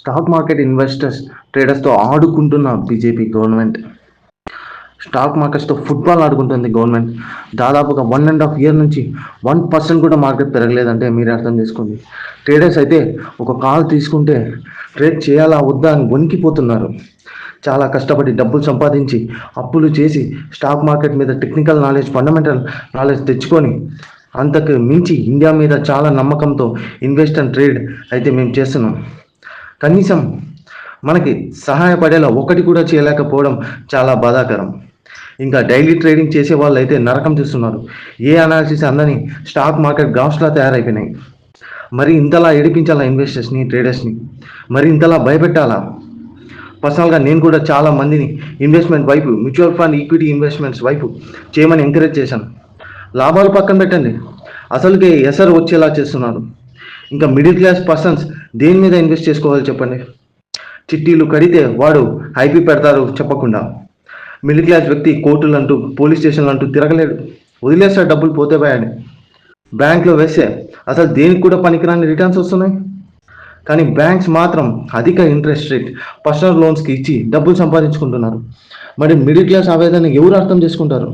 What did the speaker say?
Stock market investors ట్రేడర్స్తో ఆడుకుంటున్న BJP government, stock మార్కెట్స్తో football ఆడుకుంటుంది government. దాదాపుగా 1.5 year నుంచి 1% కూడా మార్కెట్ పెరగలేదంటే మీరు అర్థం చేసుకోండి. ట్రేడర్స్ అయితే ఒక కాల్ తీసుకుంటే ట్రేడ్ చేయాలా వద్దా అని వణికిపోతున్నారు. చాలా కష్టపడి డబ్బులు సంపాదించి అప్పులు చేసి స్టాక్ మార్కెట్ మీద టెక్నికల్ నాలెడ్జ్, ఫండమెంటల్ నాలెడ్జ్ తెచ్చుకొని అంతకు మించి ఇండియా మీద చాలా నమ్మకంతో ఇన్వెస్ట్ అండ్ ట్రేడ్ అయితే మేము చేస్తున్నాం. కనీసం మనకి సహాయపడేలా ఒకటి కూడా చేయలేకపోవడం చాలా బాధాకరం. ఇంకా డైలీ ట్రేడింగ్ చేసే వాళ్ళు అయితే నరకం చూస్తున్నారు. ఏ అనాలిసిస్ అందని స్టాక్ మార్కెట్ గ్రాఫ్స్లా తయారైపోయినాయి. మరి ఇంతలా ఏడిపించాలా ఇన్వెస్టర్స్ని, ట్రేడర్స్ని? మరి ఇంతలా భయపెట్టాలా? పర్సనల్గా నేను కూడా చాలా మందిని ఇన్వెస్ట్మెంట్ వైపు, మ్యూచువల్ ఫండ్, ఈక్విటీ ఇన్వెస్ట్మెంట్స్ వైపు చేయమని ఎంకరేజ్ చేశాను. లాభాలు పక్కన పెట్టండి, అసలుకే ఎసరు వచ్చేలా చేస్తున్నారు. ఇంకా మిడిల్ క్లాస్ పర్సన్స్ దేని మీద ఇన్వెస్ట్ చేసుకోవాలి చెప్పండి? చిట్టీలు కడితే వాడు హైపీ పెడతారు చెప్పకుండా. మిడిల్ క్లాస్ వ్యక్తి కోర్టులు అంటూ, పోలీస్ స్టేషన్లు అంటూ తిరగలేడు, వదిలేస్తాడు డబ్బులు పోతే పోయాడు. బ్యాంక్లో వేస్తే అసలు దేనికి కూడా పనికిరాని రిటర్న్స్ వస్తున్నాయి. కానీ బ్యాంక్స్ మాత్రం అధిక ఇంట్రెస్ట్ రేట్ పర్సనల్ లోన్స్కి ఇచ్చి డబ్బులు సంపాదించుకుంటున్నారు. మరి మిడిల్ క్లాస్ ఆవేదన ఎవరు అర్థం చేసుకుంటారు?